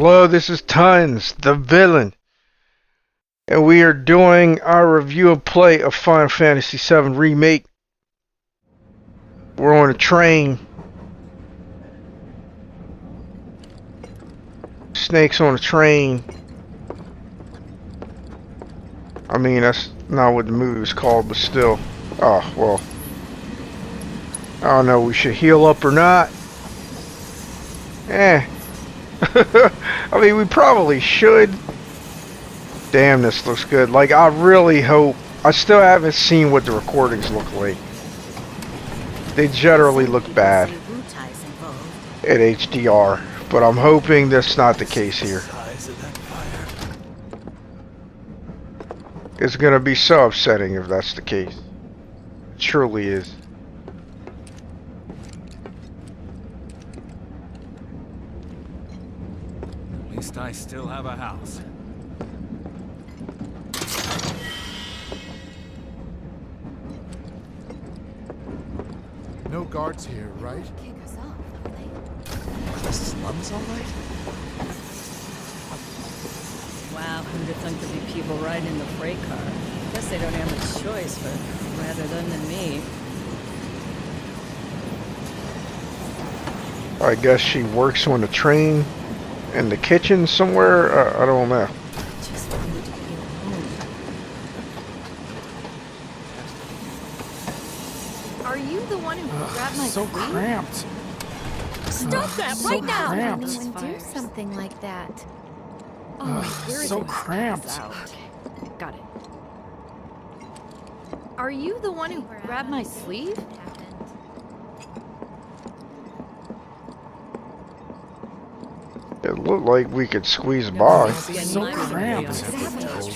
Hello, this is Tons, the villain, and we are doing our review and play of Final Fantasy VII Remake. We're on a train. Snakes on a train. I mean, that's not what the movie was called, but still. Oh, well. I don't know, we should heal up or not. I mean, we probably should. Damn, this looks good. Like, I really hope... I still haven't seen what the recordings look like. They generally look bad at HDR, but I'm hoping that's not the case here. It's gonna be so upsetting if that's the case. It truly is. At least I still have a house. No guards here, right? Kick us off, don't they? Are the slums all right? Wow, who'd have thunk there'd be people riding in the freight car? Guess they don't have much choice, but rather them than me. I guess she works on the train in the kitchen somewhere. I don't know. Just wanted to be alone. Are you the one who grabbed my So sleeve? cramped. Stop that so right now! cramped. Anyone do something like that? Where is So it? cramped. Okay, got it. Are you the one who grabbed my sleeve? It looked like we could squeeze by. So cramped.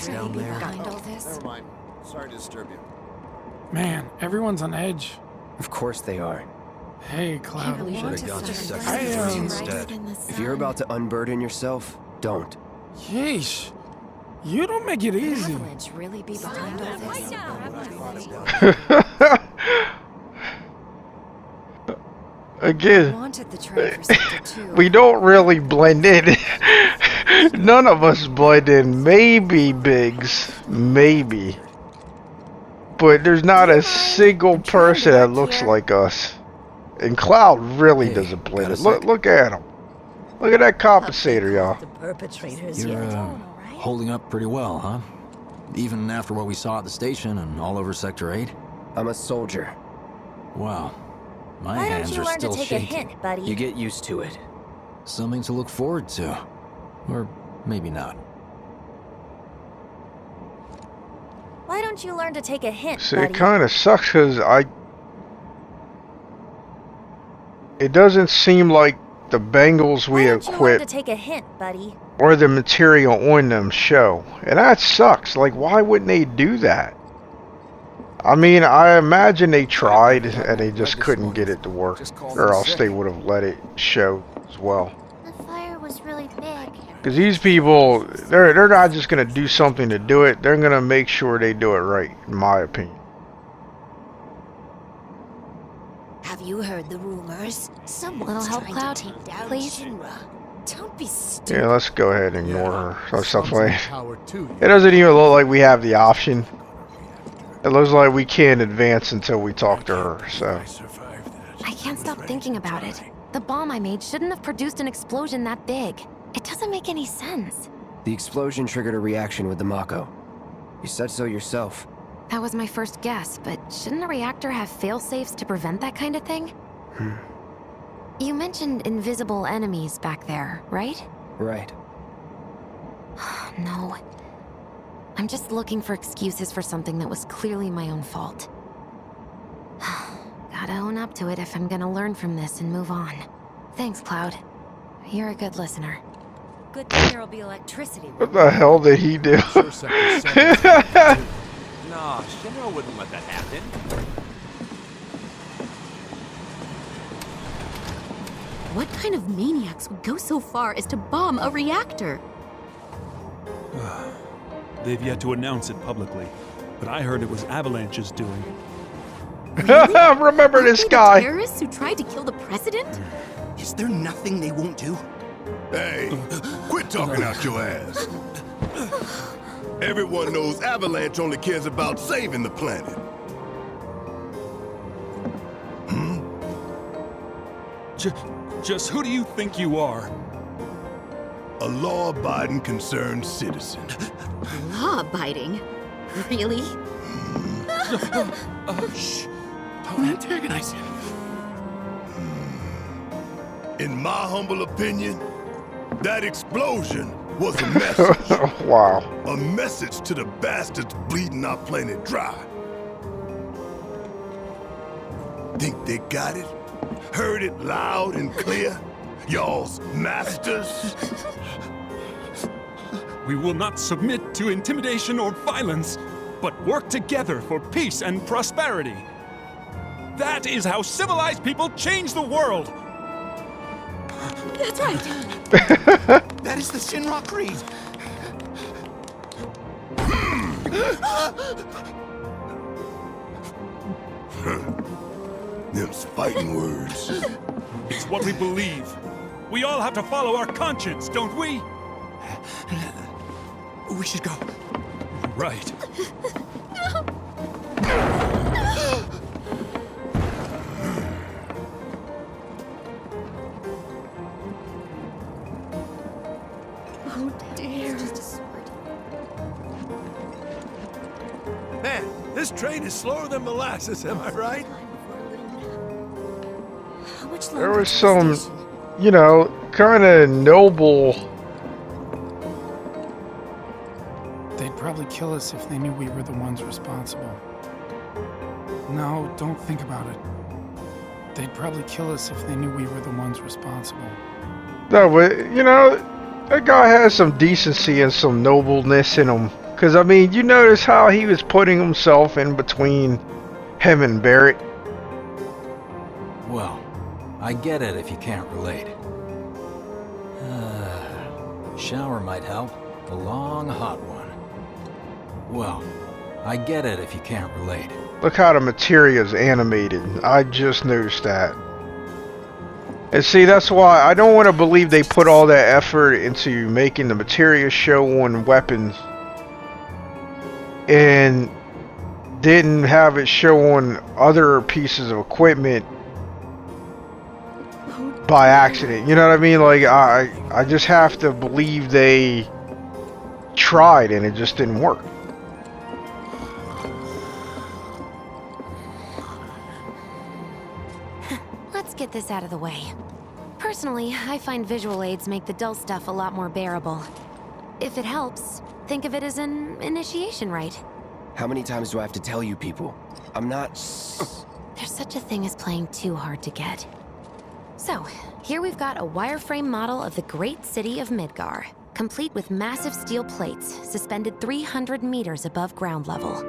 Down there. Behind all this? Never mind. Sorry to disturb you. Man, everyone's on edge. Of course they are. Hey, Cloud. Should've gone to start second degree instead. If you're about to unburden yourself, don't. Yeesh. You don't make it easy. Avalanche really be behind all this? Again, Wanted the train for sector 2. we don't really blend in. None of us blend in. Maybe Biggs. Maybe. But there's not a single person that looks like us. And Cloud really doesn't blend in. Look at him. Look at that compensator, y'all. The perpetrators You're yet. holding up pretty well, huh? Even after what we saw at the station and all over Sector 8? I'm a soldier. Wow. My Why don't hands you are learn to still take shaking. a hint, buddy? You get used to it. Something to look forward to. Or maybe not. Why don't you learn to take a hint, See, buddy? it kind of sucks because it doesn't seem like the bangles we Why don't you learn to equip take a hint, buddy? or the material on them show. And that sucks. Like, why wouldn't they do that? I mean, I imagine they tried and they just couldn't get it to work. Or else they would have let it show as well. The fire was really big. Because these people, they're not just going to do something to do it. They're going to make sure they do it right, in my opinion. Have you heard the rumors? Someone's Little help, trying Cloud, to take down please? Shinra. Don't be stupid. Yeah, let's go ahead and ignore her. So stop Sun's playing. empowered too. It doesn't even look like we have the option. It looks like we can't advance until we talk to her, so. I can't stop thinking about it. The bomb I made shouldn't have produced an explosion that big. It doesn't make any sense. The explosion triggered a reaction with the Mako. You said so yourself. That was my first guess, but shouldn't a reactor have fail-safes to prevent that kind of thing? You mentioned invisible enemies back there, right? Right. No. I'm just looking for excuses for something that was clearly my own fault. Gotta own up to it if I'm gonna learn from this and move on. Thanks, Cloud. You're a good listener. Good thing there'll be electricity. What the hell did he do? Sure, sector 7. Nah, Shinra wouldn't let that happen. What kind of maniacs would go so far as to bomb a reactor? They've yet to announce it publicly, but I heard it was Avalanche's doing. Remember this The guy. terrorists who tried to kill the president? Is there nothing they won't do? Hey, quit talking out your ass. Everyone knows Avalanche only cares about saving the planet. Just who do you think you are? A law-abiding concerned citizen. Law-abiding? Really? Shh. Don't antagonize him. In my humble opinion, that explosion was a message. Wow. A message to the bastards bleeding our planet dry. Think they got it? Heard it loud and clear? Y'all's masters? We will not submit to intimidation or violence, but work together for peace and prosperity. That is how civilized people change the world. That's right. That is the Shinra Creed. Them's fighting words. It's what we believe. We all have to follow our conscience, don't we? We should go. Right. Oh dear. Man, this train is slower than molasses, am I right? How much There longer was to the some, station? you know, kind of noble. They'd probably kill us if they knew we were the ones responsible. No, don't think about it. They'd probably kill us if they knew we were the ones responsible. No, but, you know, that guy has some decency and some nobleness in him. Because, I mean, you notice how he was putting himself in between him and Barrett? Well, I get it if you can't relate. Shower might help. A long, hot one. Well, I get it if you can't relate. Look how the material's animated. I just noticed that. And see, that's why I don't want to believe they put all that effort into making the materia show on weapons and didn't have it show on other pieces of equipment by accident. You know what I mean? Like, I just have to believe they tried and it just didn't work. Let's get this out of the way. Personally, I find visual aids make the dull stuff a lot more bearable. If it helps, think of it as an initiation rite. How many times do I have to tell you people? I'm not... There's such a thing as playing too hard to get. So, here we've got a wireframe model of the great city of Midgar, complete with massive steel plates suspended 300 meters above ground level,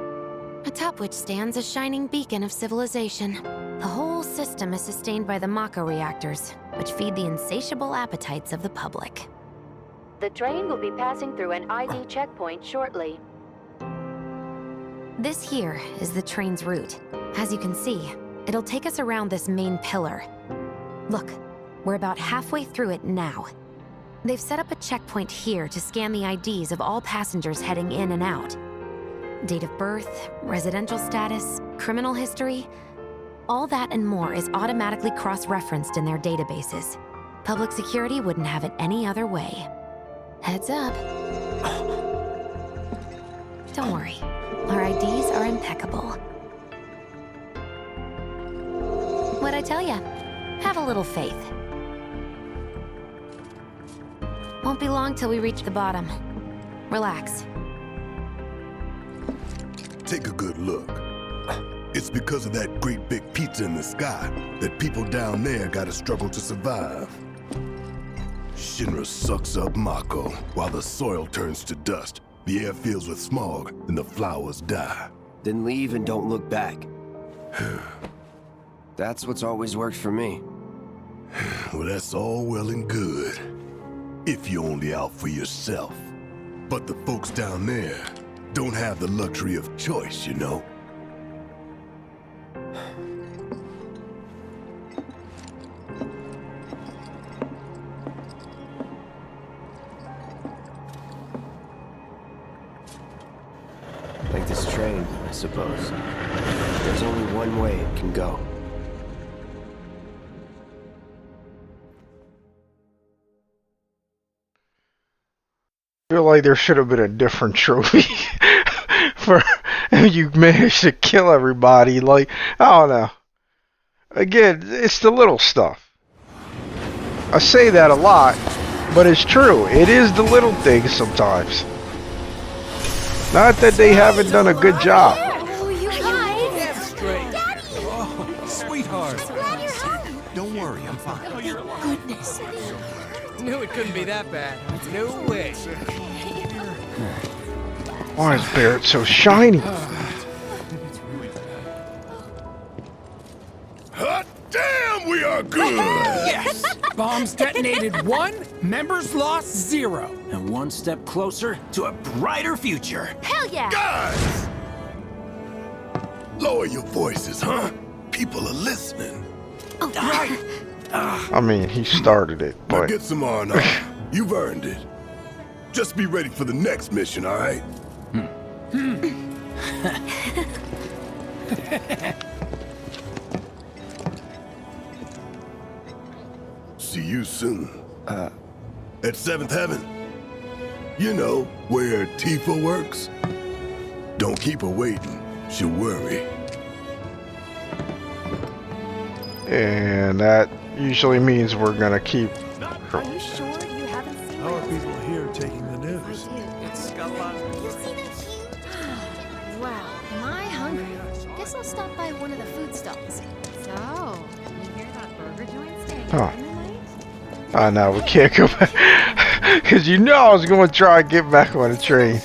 atop which stands a shining beacon of civilization. The whole system is sustained by the Mako reactors, which feed the insatiable appetites of the public. The train will be passing through an ID checkpoint shortly. This here is the train's route. As you can see, it'll take us around this main pillar. Look, we're about halfway through it now. They've set up a checkpoint here to scan the IDs of all passengers heading in and out. Date of birth, residential status, criminal history, all that and more is automatically cross-referenced in their databases. Public security wouldn't have it any other way. Heads up. Don't worry, our IDs are impeccable. What'd I tell ya? Have a little faith. Won't be long till we reach the bottom. Relax. Take a good look. It's because of that great big pizza in the sky that people down there gotta struggle to survive. Shinra sucks up Mako while the soil turns to dust, the air fills with smog, and the flowers die. Then leave and don't look back. That's what's always worked for me. Well, that's all well and good. If you're only out for yourself. But the folks down there don't have the luxury of choice, you know? Like this train, I suppose. There's only one way it can go. I feel like there should have been a different trophy for if you managed to kill everybody. Like, I don't know. Again, it's the little stuff. I say that a lot, but it's true. It is the little things sometimes. Not that they haven't done a good job. Oh, you guys! Daddy! Oh, sweetheart. Glad you're home. Don't worry, I'm fine. Thank goodness. Knew it couldn't be that bad. No way. Why is Barrett so shiny? Hot damn, we are good! Yes! Bombs detonated 1, members lost 0. And one step closer to a brighter future. Hell yeah! Guys! Lower your voices, huh? People are listening. Oh, right. I mean, he started it, Now but get some R&R. You've earned it. Just be ready for the next mission, all right? See you soon. At Seventh Heaven. You know, where Tifa works. Don't keep her waiting. She'll worry. and that usually means we're gonna keep. Are you sure you haven't seen How are people here taking the news? It's got a lot of... You see that huge... Wow, am I hungry? Guess I'll stop by one of the food stalls. So, you hear that burger joint staying Huh. open tonight? Oh no, we can't go back. Because you know I was going to try and get back on the train.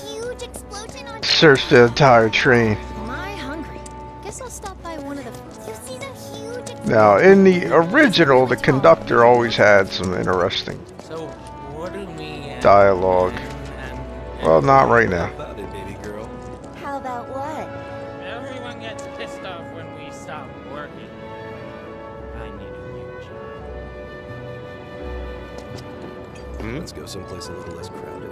Search the entire train. Am I hungry? Guess I'll stop by one of the... You see that huge... Now, in the original, the conductor always had some interesting So, what do we... dialogue. Well, not right now. About it, baby girl. How about what? Everyone gets pissed off when we stop working. I need a new job. Let's go someplace a little less crowded.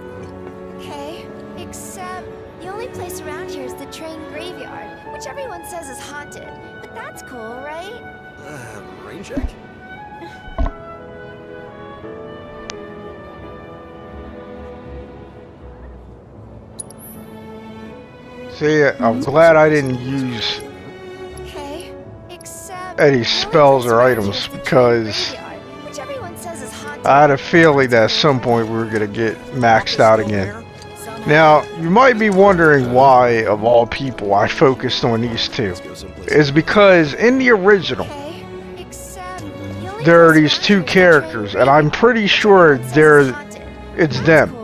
Okay, except the only place around here is the train graveyard, which everyone says is haunted. But that's cool, right? Rain check? See, I'm glad I didn't use Okay, except any spells or items because which everyone says is haunted. I had a feeling that at some point we were going to get maxed out again. Now, you might be wondering why, of all people, I focused on these two. It's because in the original, there are these two characters, and I'm pretty sure it's them.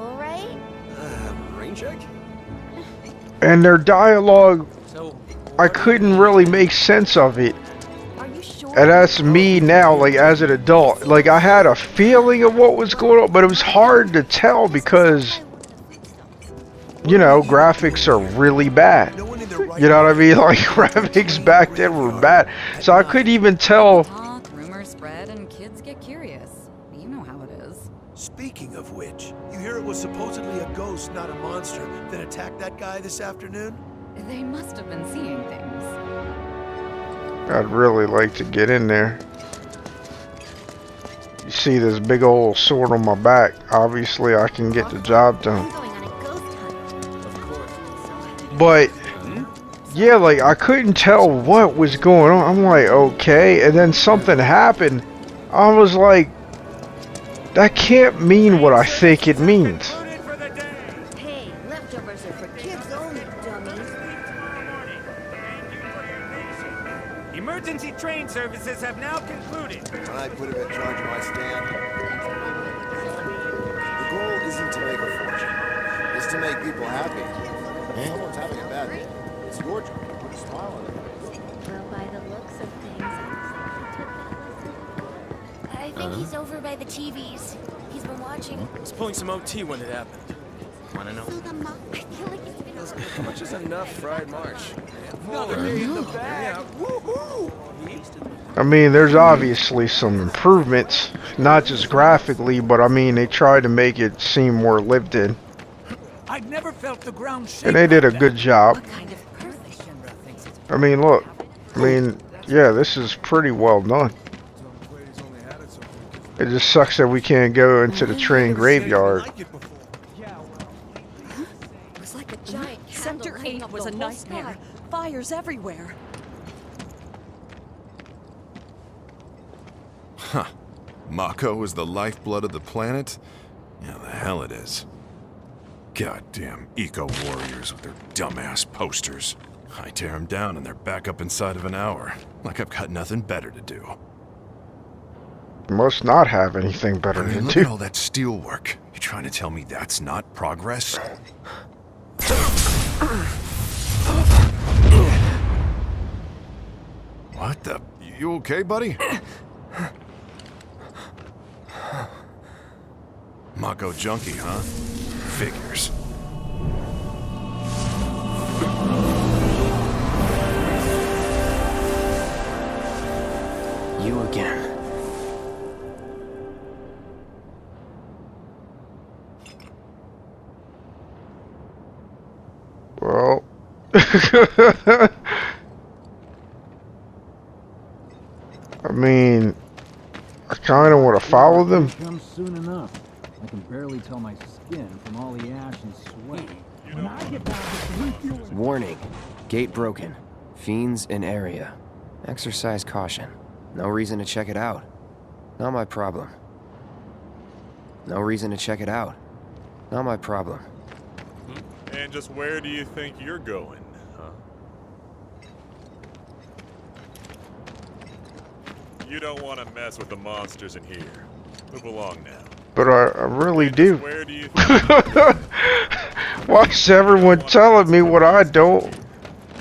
Rain check? And their dialogue, I couldn't really make sense of it. And that's me now, like, as an adult. Like, I had a feeling of what was going on, but it was hard to tell because, you know, graphics are really bad. You know what I mean? Like, graphics back then were bad. So I couldn't even tell. Talk, rumors spread, and kids get curious. You know how it is. Speaking of which, you hear it was supposedly a ghost, not a monster, that attacked that guy this afternoon? They must have been seeing things. I'd really like to get in there. You see this big old sword on my back. Obviously, I can get the job done. But, yeah, like, I couldn't tell what was going on. I'm like, okay. And then something happened. I was like, that can't mean what I think it means. Hey, leftovers are for kids only, dummies. Emergency train services have now concluded. When I put him in charge of my stand, the goal isn't to make a fortune. It's to make people happy. If someone's having a bad day, it's your job to put a smile on their face. Well, by the looks of things, I think he's over by the TVs. He's been watching. I was pulling some OT when it happened. Wanna know? I feel like it's been How much is enough fried marsh? Another day in the bag. Woohoo! I mean, there's obviously some improvements, not just graphically, but I mean, they tried to make it seem more lived in. I'd never felt the ground shake. And they did a like good that. job. Kind of I mean, look. I mean, yeah, this is pretty well done. It just sucks that we can't go into the train graveyard. It was like a giant Sector 8 was a nightmare. Fires everywhere. Huh. Mako is the lifeblood of the planet? Yeah, the hell it is. Goddamn eco-warriors with their dumbass posters. I tear them down and they're back up inside of an hour. Like I've got nothing better to do. Must not have anything better to Look do. at all that steel work. You trying to tell me that's not progress? What the? You okay, buddy? Mako junkie, huh? Figures. You again. Well. I mean, I kind of want to follow them. Comes soon enough. I can barely tell my skin from all the ash and sweat. When I get down to Warning. Gate broken. Fiends in area. Exercise caution. No reason to check it out. Not my problem. No reason to check it out. Not my problem. And just where do you think you're going, huh? You don't want to mess with the monsters in here. Move along now. But I really do. Where do you Why's everyone telling me what I don't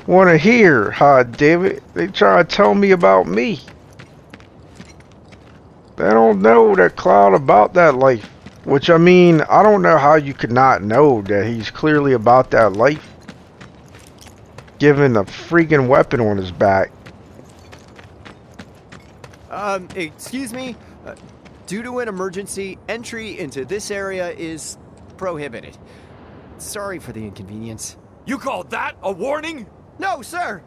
want to hear? Hi, David. They try to tell me about me. They don't know that Cloud about that life. Which, I mean, I don't know how you could not know that he's clearly about that life. Given a freaking weapon on his back. Excuse me? Due to an emergency, entry into this area is prohibited. Sorry for the inconvenience. You call that a warning? No, sir!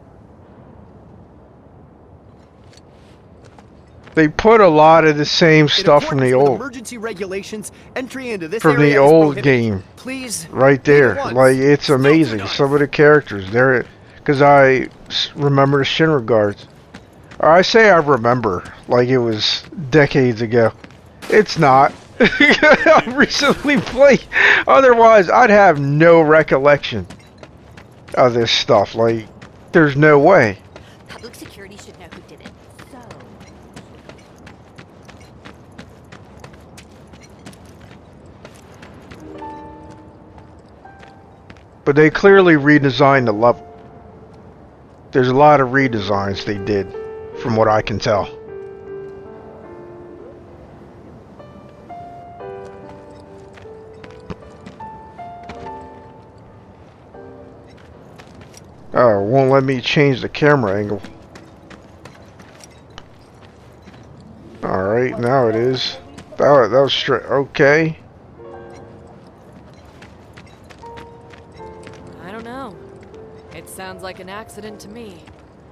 They put a lot of the same stuff from the In accordance with old emergency regulations, entry into this from area the is old prohibited. game. Please, Right there. once. Like, it's amazing. Some of the characters there, because I remember the Shinra guards. Or I say I remember, like it was decades ago. It's not. I recently played. Otherwise, I'd have no recollection of this stuff. Like, there's no way. Public security should know who did it. So. But they clearly redesigned the level. There's a lot of redesigns they did, from what I can tell. Oh, it won't let me change the camera angle. Alright, now it is. That was straight. Okay. I don't know. It sounds like an accident to me.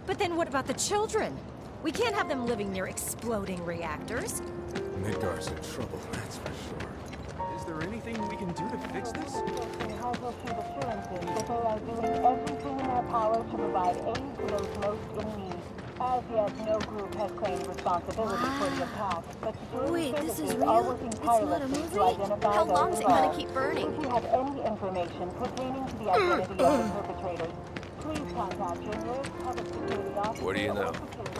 But then what about the children? We can't have them living near exploding reactors. Midgar's in trouble, that's for sure. Is there anything we can do to fix this? Has issued assurances that they are doing everything in their power to provide aid to those most in need. As yet, no group has claimed responsibility for the attack, but Wait, this is services are real? working It's not a tirelessly movie? to identify How those long's it gonna involved. keep burning? If you have any information pertaining to the identity of the perpetrators, please contact your nearest public security officer. What do you know?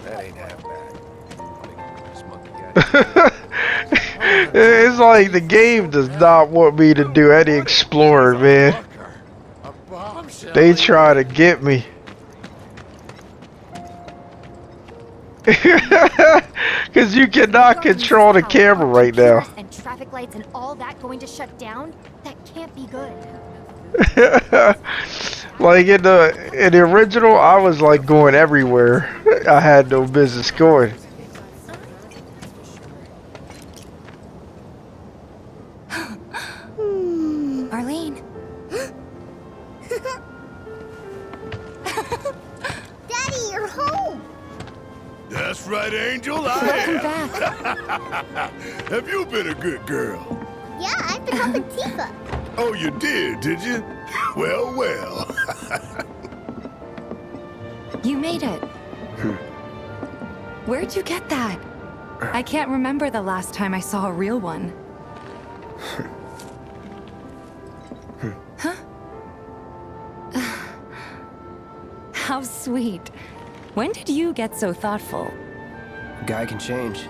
That ain't half bad. This monkey guy. It's like the game does not want me to do any exploring, man. They try to get me. Because you cannot control the camera right now. And traffic lights and all that going to shut down? That can't be good. Like in the original, I was like going everywhere. I had no business going. Arlene. That's right, Angel. I am. Have you been a good girl? Yeah, I've been helping Tifa. Oh, you did you? Well, well. You made it. Where'd you get that? I can't remember the last time I saw a real one. Huh? How sweet. When did you get so thoughtful? A guy can change.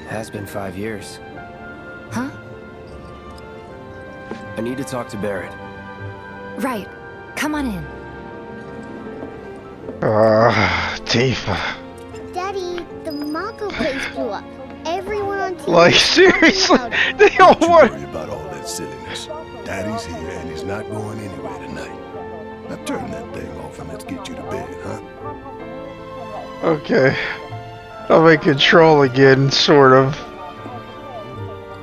Has been 5 years. Huh? I need to talk to Barrett. Right. Come on in. Tifa. Daddy, the Mako place blew up. Everyone on TV. Like, seriously? They don't want. Don't worry about all that silliness. Daddy's here and he's not going anywhere tonight. Now turn that thing off and let's get you to bed, huh? Okay. I'm in control again, sort of.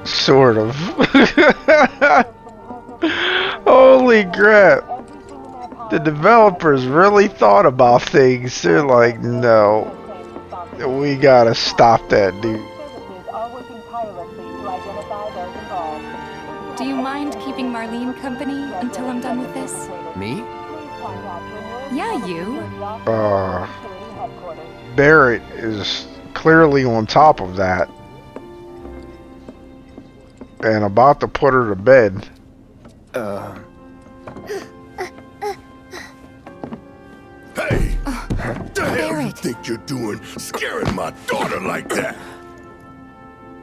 Sort of. Holy crap. The developers really thought about things. They're like, no. We gotta stop that, dude. Do you mind keeping Marlene company until I'm done with this? Me? Yeah, you. Barrett is clearly on top of that. And about to put her to bed. Hey! What the hell you think you're doing, scaring my daughter like that?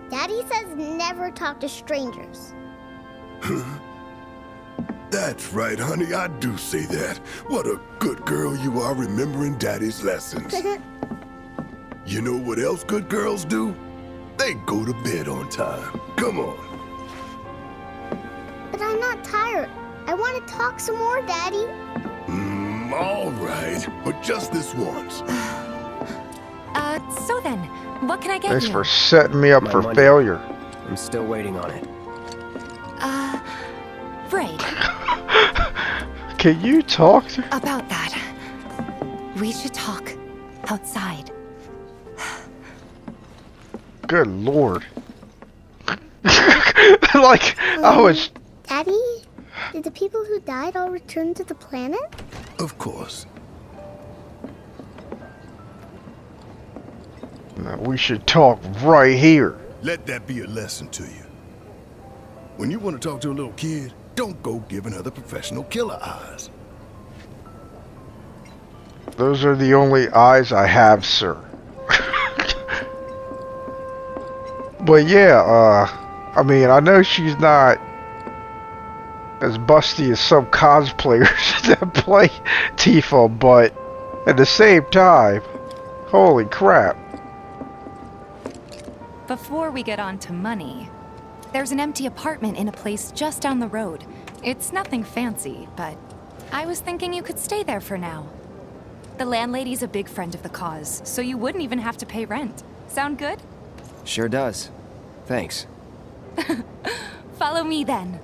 Daddy says never talk to strangers. That's right, honey, I do say that. What a good girl you are remembering Daddy's lessons. You know what else good girls do? They go to bed on time. Come on. But I'm not tired. I want to talk some more, Daddy. All right, but just this once. So then, what can I get Thanks you? for setting me up My for money. failure. I'm still waiting on it. Right. Can you talk to About that. We should talk outside. Good lord. Like, I was... Daddy, did the people who died all return to the planet? Of course. No, we should talk right here. Let that be a lesson to you. When you want to talk to a little kid, don't go giving other professional killer eyes. Those are the only eyes I have, sir. But yeah, I mean, I know she's not as busty as some cosplayers that play Tifa, but at the same time, holy crap. Before we get on to money, there's an empty apartment in a place just down the road. It's nothing fancy, but I was thinking you could stay there for now. The landlady's a big friend of the cause, so you wouldn't even have to pay rent. Sound good? Sure does. Thanks. Follow me then.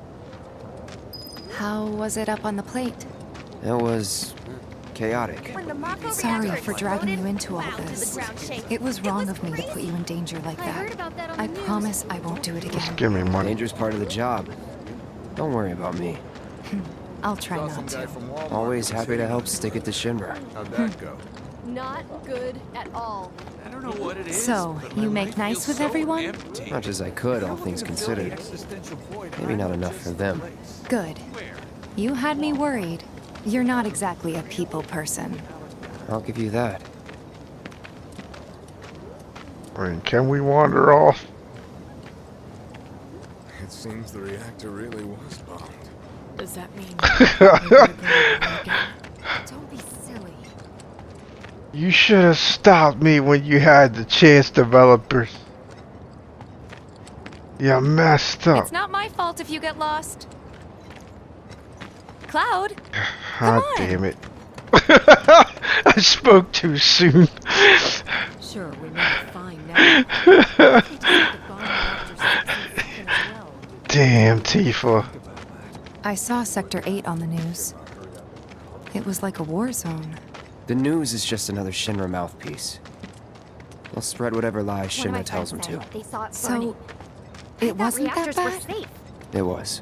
How was it up on the plate? It was chaotic. Sorry for dragging you into all this. It was wrong of me to put you in danger like that. I promise I won't do it again. Give me money. Danger's part of the job. Don't worry about me. I'll try not to. Always happy to help stick it to Shinra. How'd that go? Not good at all. I don't know what it is. So, you make nice with everyone? Much as I could, all things considered. Maybe not enough for them. Good. You had me worried. You're not exactly a people person. I'll give you that. I mean, can we wander off? It seems the reactor really was bombed. Does that mean Don't be silly. You should have stopped me when you had the chance, developers. You messed up. It's not my fault if you get lost. Cloud? God damn it. I spoke too soon. Sure, we know it's fine now. Damn, Tifa. I saw Sector 8 on the news. It was like a war zone. The news is just another Shinra mouthpiece. I'll spread whatever lies Shinra tells him to. They saw it So, it wasn't that reactors were bad? safe. It was.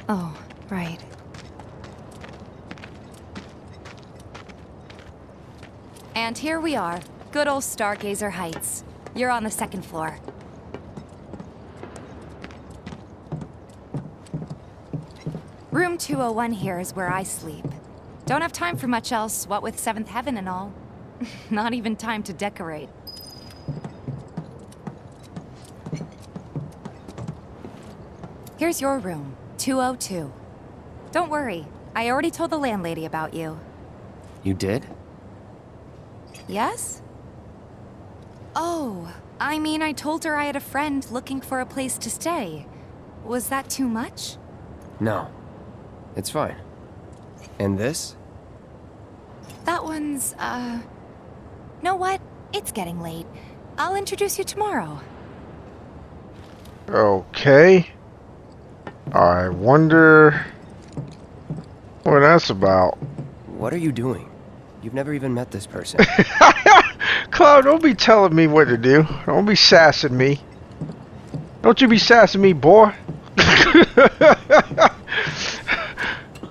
Oh, right. And here we are. Good old Stargazer Heights. You're on the 2nd floor. Room 201 here is where I sleep. Don't have time for much else, what with 7th Heaven and all. Not even time to decorate. Here's your room, 202. Don't worry, I already told the landlady about you. You did? Yes? Oh, I mean, I told her I had a friend looking for a place to stay. Was that too much? No. It's fine. And this? That one's, know what? It's getting late. I'll introduce you tomorrow. Okay. I wonder what that's about. What are you doing? You've never even met this person. Cloud, don't be telling me what to do. Don't be sassing me. Don't you be sassing me, boy.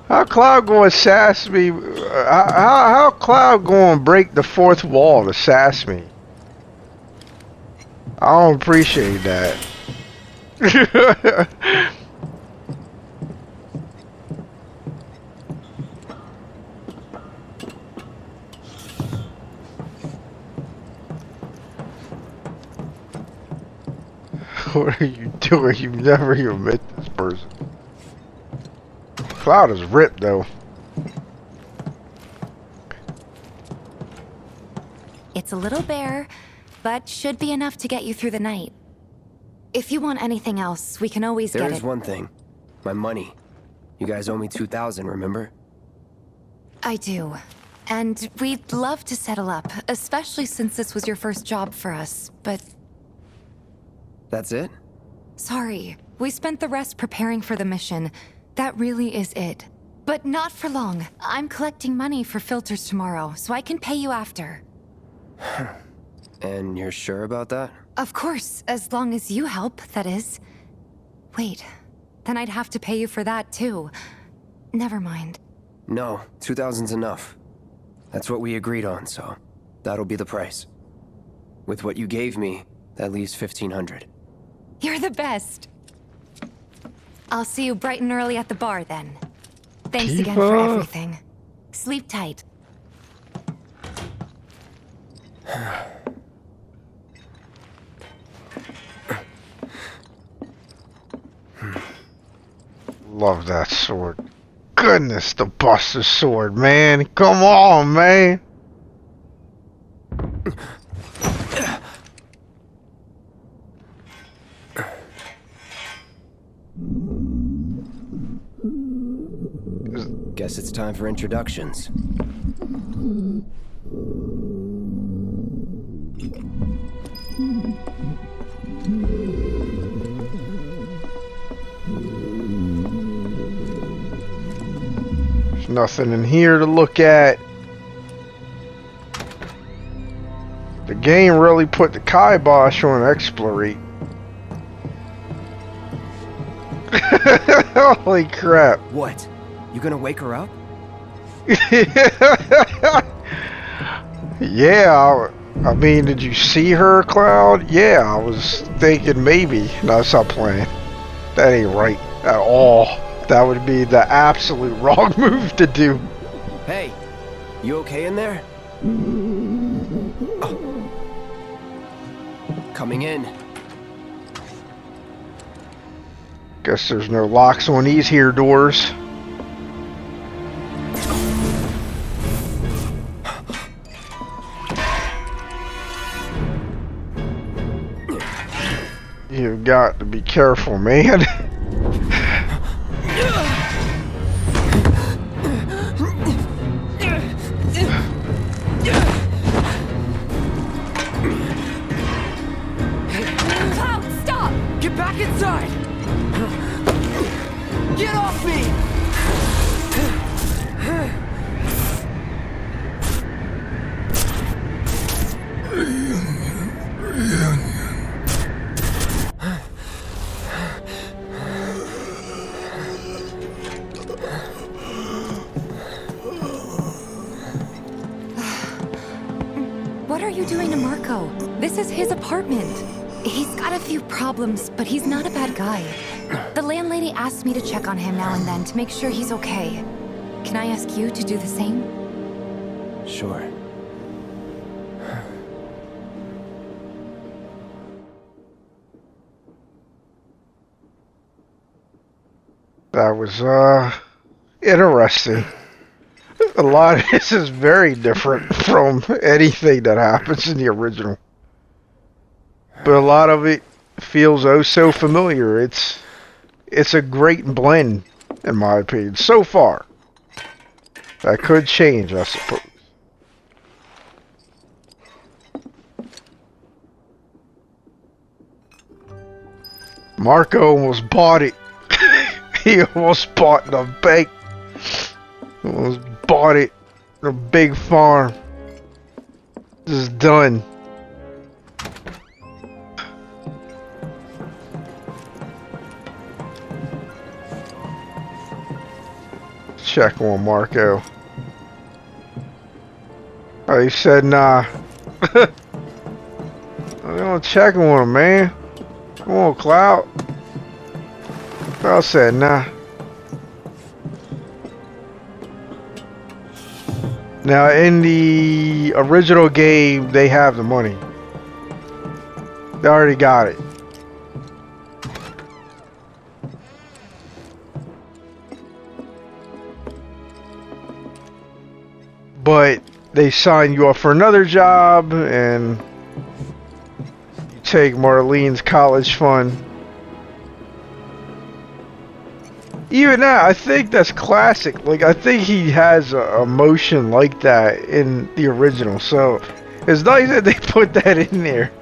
How Cloud going to sass me? How Cloud going to break the 4th wall to sass me? I don't appreciate that. What are you doing? You've never even met this person. Cloud is ripped though. It's a little bare, but should be enough to get you through the night. If you want anything else, we can always get it. There is one thing. My money. You guys owe me 2,000, remember? I do. And we'd love to settle up, especially since this was your first job for us, but... That's it? Sorry. We spent the rest preparing for the mission. That really is it. But not for long. I'm collecting money for filters tomorrow, so I can pay you after. And you're sure about that? Of course, as long as you help, that is. Wait, then I'd have to pay you for that too. Never mind. No, 2,000's enough. That's what we agreed on, so that'll be the price. With what you gave me, that leaves 1,500. You're the best. I'll see you bright and early at the bar then. Thanks again for everything. Sleep tight. Love that sword. Goodness, the Buster sword, man. Come on, man. Guess it's time for introductions. There's nothing in here to look at. The game really put the kibosh on Explorate. Holy crap. What? You gonna wake her up? Yeah, I mean, did you see her, Cloud? Yeah, I was thinking maybe. No, stop playing. That ain't right at all. That would be the absolute wrong move to do. Hey, you okay in there? Oh. Coming in. Guess there's no locks on these here doors. You've got to be careful, man. Cloud, stop! Get back inside! Get off me! you doing to Marco? This is his apartment. He's got a few problems, but he's not a bad guy. The landlady asks me to check on him now and then to make sure he's okay. Can I ask you to do the same? Sure. That was, interesting. A lot of this is very different from anything that happens in the original. But a lot of it feels oh so familiar. It's a great blend, in my opinion, so far. That could change, I suppose. Marco almost bought it. He almost bought the bank. Almost bought it. A big farm. This is done. Check on Marco. Oh, he said nah. I'm gonna check on him, man. Come on, Cloud. Cloud said nah. Now, in the original game, they have the money. They already got it. But they sign you up for another job, and you take Marlene's college fund. Even that, I think that's classic. Like, I think he has a motion like that in the original, so it's nice that they put that in there.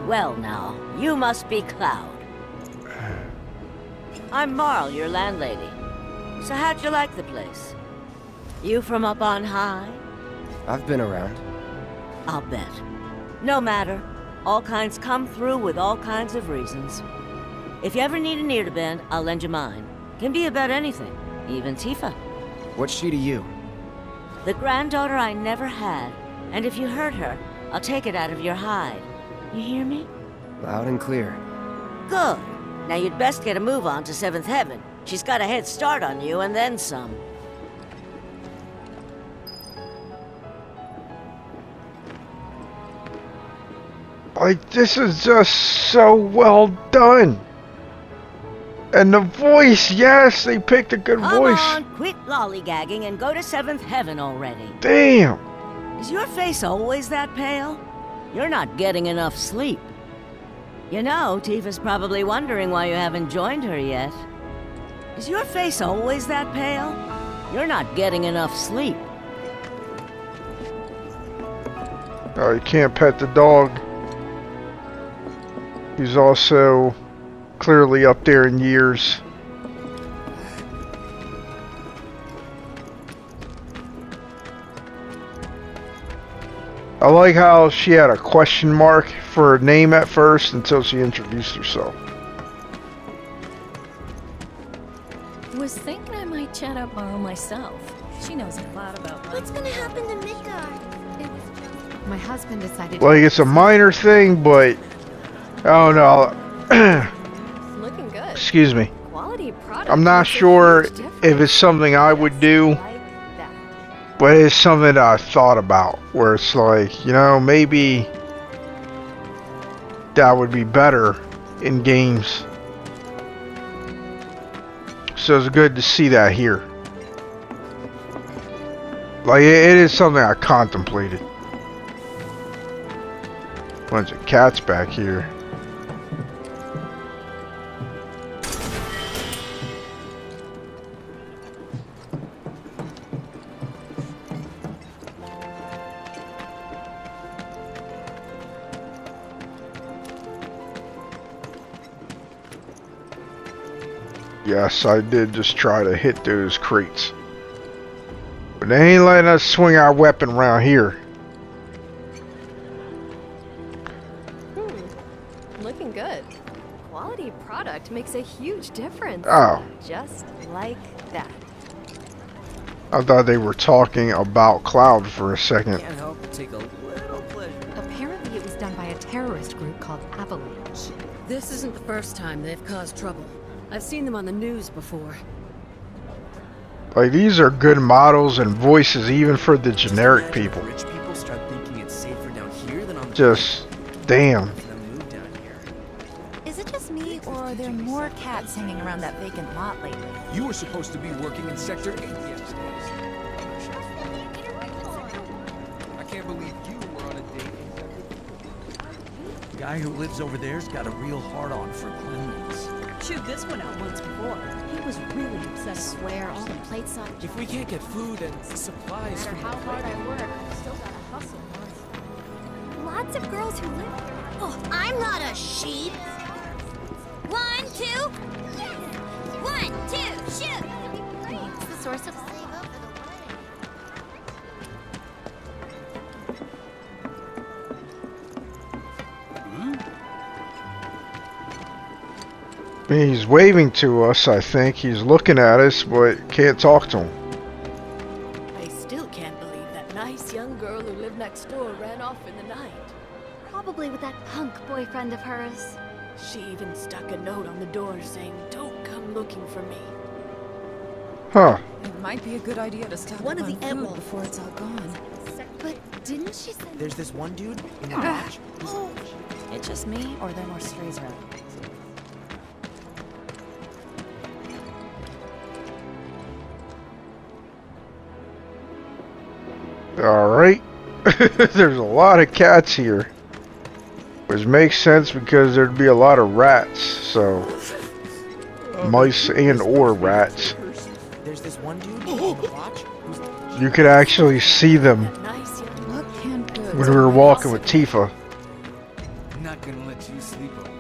Well now, you must be Cloud. I'm Marl, your landlady. So how'd you like the place? You from up on high? I've been around. I'll bet. No matter. All kinds come through with all kinds of reasons. If you ever need an ear to bend, I'll lend you mine. Can be about anything, even Tifa. What's she to you? The granddaughter I never had. And if you hurt her, I'll take it out of your hide. You hear me? Loud and clear. Good. Now you'd best get a move on to 7th Heaven. She's got a head start on you and then some. Like, this is just so well done. And the voice, yes, they picked a good voice. Come on, quit lollygagging and go to 7th Heaven already. Damn. Is your face always that pale? You're not getting enough sleep. You know, Tifa's probably wondering why you haven't joined her yet. Is your face always that pale? You're not getting enough sleep. Oh, you can't pet the dog. He's also clearly up there in years. I like how she had a question mark for her name at first until she introduced herself. Was thinking I might chat up Marl myself. She knows a lot about What's gonna happen to Midgard? My husband decided. Like, it's a minor thing, but I don't know. Looking good. Excuse me. Quality product. I'm not sure if it's something I would do, but it's something that I've thought about, where it's like, you know, maybe that would be better in games. So it's good to see that here. Like, it is something I contemplated. Bunch of cats back here. Yes, I did just try to hit those crates. But they ain't letting us swing our weapon around here. Looking good. Quality product makes a huge difference. Oh. Just like that. I thought they were talking about Cloud for a second. Can't help but take a little pleasure. Apparently it was done by a terrorist group called Avalanche. This isn't the first time they've caused trouble. I've seen them on the news before. Like, these are good models and voices even for the generic people. Rich people start thinking it's safer down here than on the Just, damn. Is it just me, or are there more cats hanging around that vacant lot lately? You were supposed to be working in Sector 8 yesterday. I can't believe you were on a date. The guy who lives over there's got a real hard-on for cleanliness. Chewed this one out once before. He was really obsessed. I swear, all the plates on. If we can't get food and supplies No from matter how hard I work, I've still gotta hustle. Lots of girls who live here. Oh, I'm not a sheep. 1, 2. 1, 2, shoot. It's the source of He's waving to us, I think. He's looking at us, but can't talk to him. I still can't believe that nice young girl who lived next door ran off in the night. Probably with that punk boyfriend of hers. She even stuck a note on the door saying, "Don't come looking for me." Huh. It might be a good idea to stock One up of on the food emeralds. before it's all gone. But didn't she say... There's this one dude in the watch. It's just me, or are there more strays around? Alright. There's a lot of cats here. Which makes sense because there'd be a lot of rats, so... Mice and or rats. There's this one dude in the watch. You could actually see them What canned goods when we were walking with Tifa. I'm not gonna let you sleep over.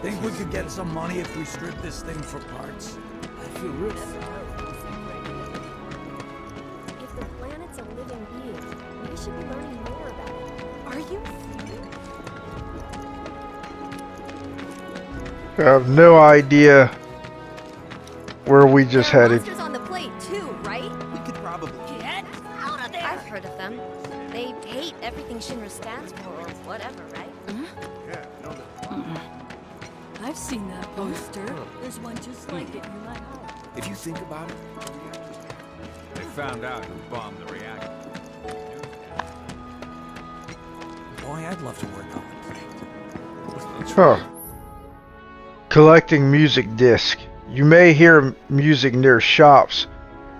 Think we could get some money if we strip this thing for parts? I feel real. If the planet's a living being, we should be learning more about it. Are you... I have no idea where we just headed. Monsters on the plate too, right? We could probably Get out of there! I've heard of them. They hate everything Shinra stands for, or whatever, right? I've seen that poster. There's one just like it in my house. If you think about it, they found out who bombed the reactor. Boy, I'd love to work on the plane. Huh. Collecting music disc. You may hear music near shops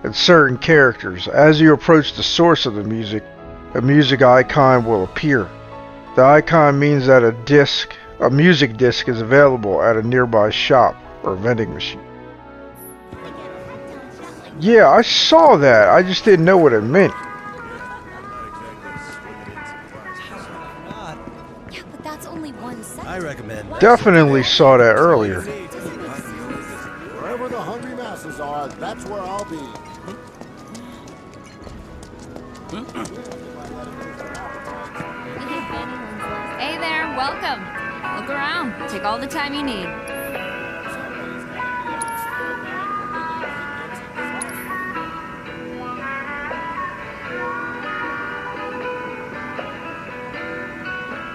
and certain characters. As you approach the source of the music, a music icon will appear. The icon means that a music disc is available at a nearby shop or vending machine. Yeah, I saw that. I just didn't know what it meant. Yeah, but that's only one second. I recommend. Definitely saw that earlier. Wherever the hungry masses are, that's where I'll be. Hey there, welcome. Look around. Take all the time you need.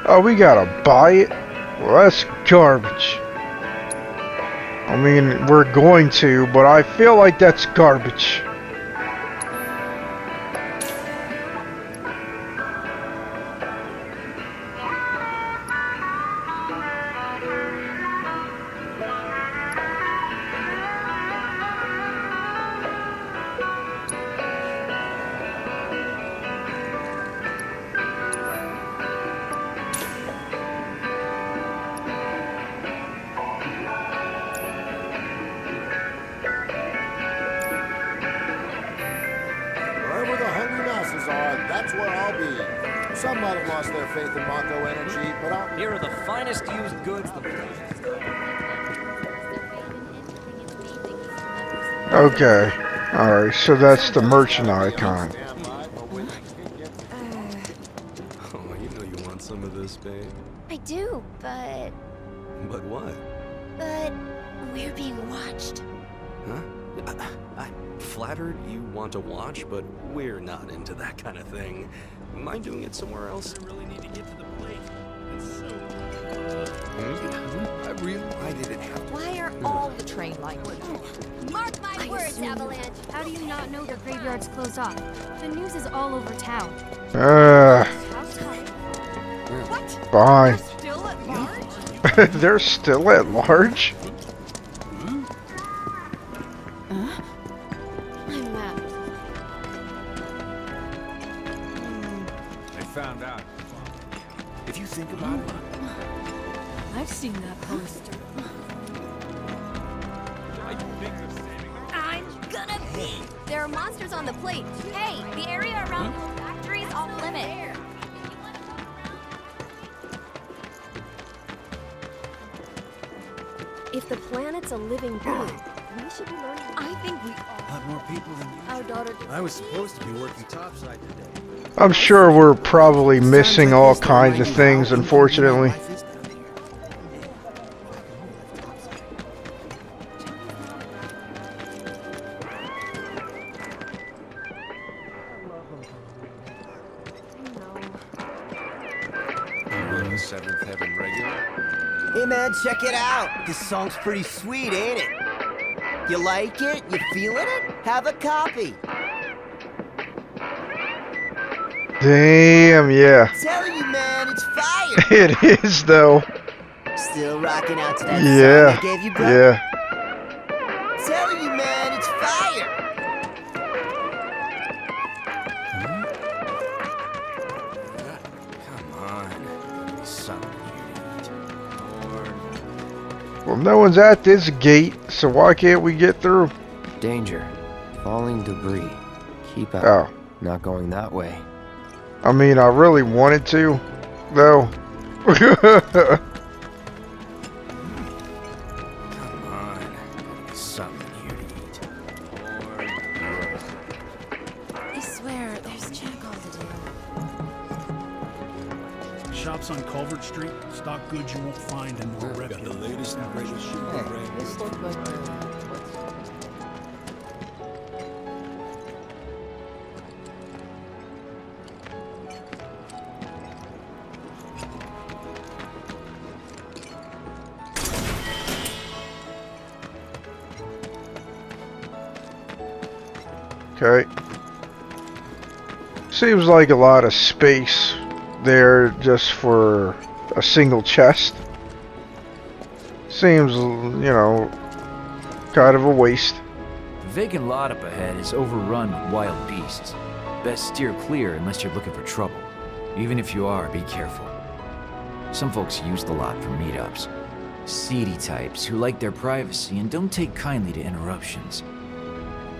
Oh, we gotta buy it? Well, that's garbage. I mean, we're going to, but I feel like that's garbage. Wherever the hungry masses are, that's where I'll be. Some might have lost their faith in Mako energy, but I'll... Here are the finest used goods the Okay. Alright, so that's the merchant icon. Oh, you know you want some of this, babe. I do, but But what? But we're being watched. Huh? I'm flattered you want to watch, but we're not into that kind of thing. Mind doing it somewhere else? I really need to get to the plate. Why did it have to? Why are all the train like this? Mark my words, Avalanche. How do you not know the graveyard's closed off? The news is all over town. What? Bye. Still at large? They're still at large? I'm mad. I found out. If you think about it, I've seen that poster. I'm gonna be. There are monsters on the plate. Hey, the area around the factory is off limits. If the planet's a living being, we should be learning. I think we all. a lot more people than you. Our daughter. I was supposed to be working topside today. I'm sure we're probably missing all kinds of things, unfortunately. Seventh Heaven regular. Hey man, check it out. This song's pretty sweet, ain't it? You like it? You feeling it? Have a copy. Damn, yeah. Telling you, man, it's fire. It is, though. Still rocking out to that Yeah. song I gave you, bro? Yeah. Telling you, man, it's fire. Come on. Something Well, no one's at this gate, so why can't we get through? Danger. Falling debris. Keep out. Oh. Not going that way. I mean, I really wanted to, though. Come on. Something here to eat. I swear, there's check all to do. Shops on Culvert Street stock goods you won't find in more reputable. The latest and greatest shit. This looks like Okay. Seems like a lot of space there just for a single chest. Seems, you know, kind of a waste. The vacant lot up ahead is overrun with wild beasts. Best steer clear unless you're looking for trouble. Even if you are, be careful. Some folks use the lot for meetups. Seedy types who like their privacy and don't take kindly to interruptions.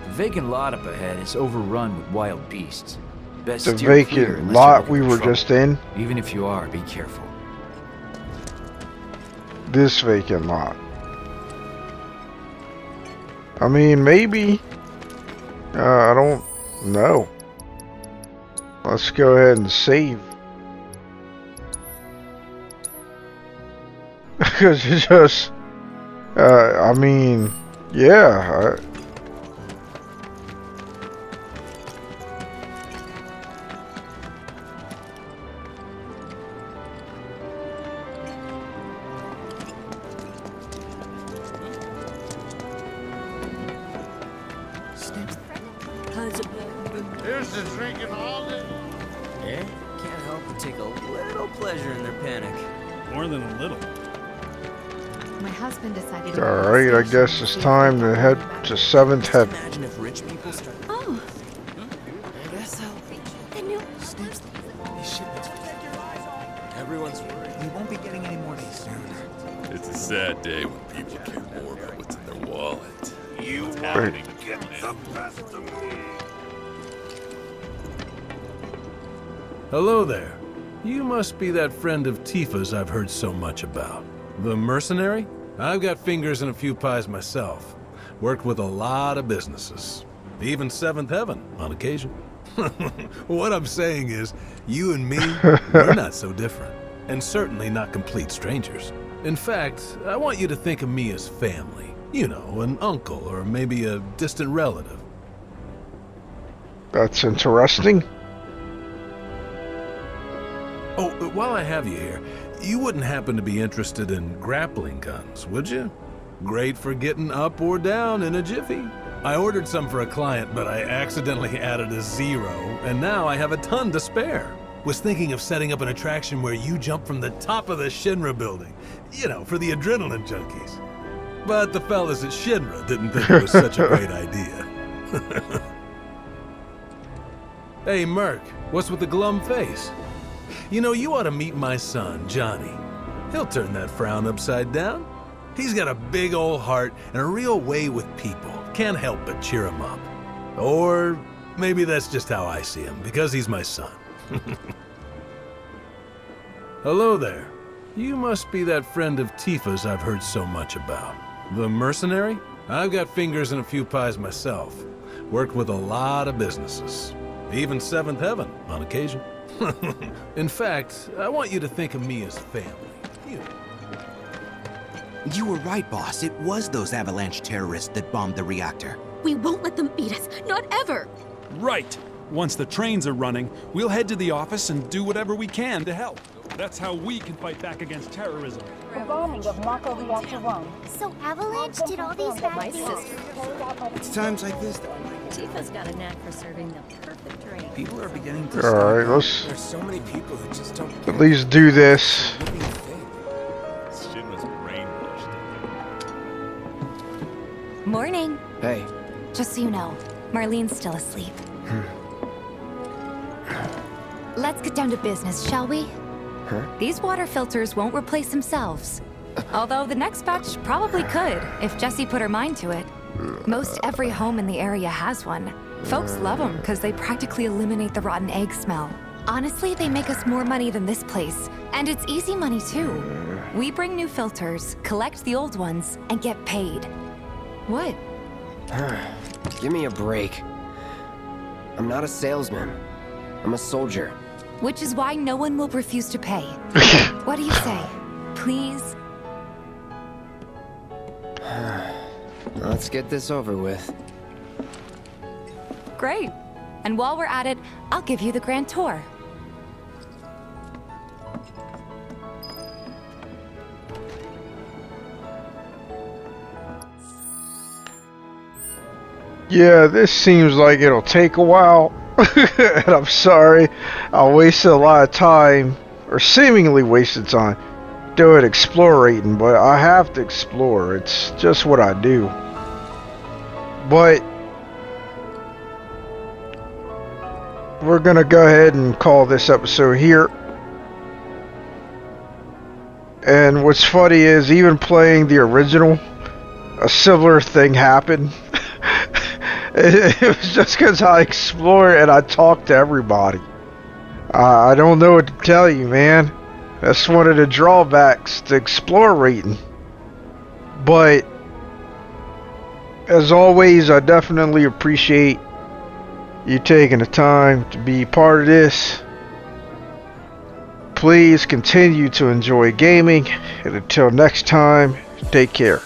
The vacant lot up ahead is overrun with wild beasts. Best The steer clear vacant unless lot you're we looking were for trouble. just in. Even if you are, be careful. This vacant lot. I mean, maybe. I don't know. Let's go ahead and save. Because it's just... I mean, yeah. Here's the drinking all day. Yeah? Can't help but take a little pleasure in their panic. More than a little. My husband decided to Alright, I guess it's time to head to 7th Heaven. Imagine if rich people start. Oh, I guess so. the new. These shipments. Everyone's worried. We won't be getting any more of these soon. It's a sad day when people care more about what's in their wallet. You What's want happening to get the best of me. Hello there. You must be that friend of Tifa's I've heard so much about. The mercenary? I've got fingers in a few pies myself. Worked with a lot of businesses. Even 7th Heaven, on occasion. What I'm saying is, you and me, we're not so different. And certainly not complete strangers. In fact, I want you to think of me as family. You know, an uncle or maybe a distant relative. That's interesting. Oh, while I have you here, you wouldn't happen to be interested in grappling guns, would you? Great for getting up or down in a jiffy. I ordered some for a client, but I accidentally added a 0, and now I have a ton to spare. Was thinking of setting up an attraction where you jump from the top of the Shinra building. You know, for the adrenaline junkies. But the fellas at Shinra didn't think it was such a great idea. Hey, Merc, what's with the glum face? You know, you ought to meet my son, Johnny. He'll turn that frown upside down. He's got a big old heart and a real way with people. Can't help but cheer him up. Or maybe that's just how I see him, because he's my son. Hello there. You must be that friend of Tifa's I've heard so much about. The mercenary? I've got fingers in a few pies myself. Worked with a lot of businesses. Even Seventh Heaven, on occasion. In fact, I want you to think of me as family. You were right, boss. It was those Avalanche terrorists that bombed the reactor. We won't let them beat us. Not ever. Right. Once the trains are running, we'll head to the office and do whatever we can to help. That's how we can fight back against terrorism. The bombing of Mako Reactor 1. So Avalanche did all these bad things? It's times like this that Tifa's got a knack for serving the perfect drink. People are beginning to Alright, let's There's so many people who just don't at least do this. Shinra's brainwashed. Morning. Hey. Just so you know, Marlene's still asleep. Let's get down to business, shall we? Huh? These water filters won't replace themselves. Although the next batch probably could, if Jessie put her mind to it. Most every home in the area has one. Folks love them because they practically eliminate the rotten egg smell. Honestly, they make us more money than this place. And it's easy money too. We bring new filters, collect the old ones, and get paid. What? Give me a break. I'm not a salesman. I'm a soldier. Which is why no one will refuse to pay. What do you say? Please? Let's get this over with. Great. And while we're at it, I'll give you the grand tour. Yeah, this seems like it'll take a while. And I'm sorry, I wasted a lot of time, or seemingly wasted time, doing explorating, but I have to explore. It's just what I do. But we're gonna go ahead and call this episode here. And what's funny is, even playing the original, a similar thing happened. It was just because I explored and I talked to everybody. I don't know what to tell you, man. That's one of the drawbacks to explorating. But as always, I definitely appreciate you taking the time to be part of this. Please continue to enjoy gaming, and until next time, take care.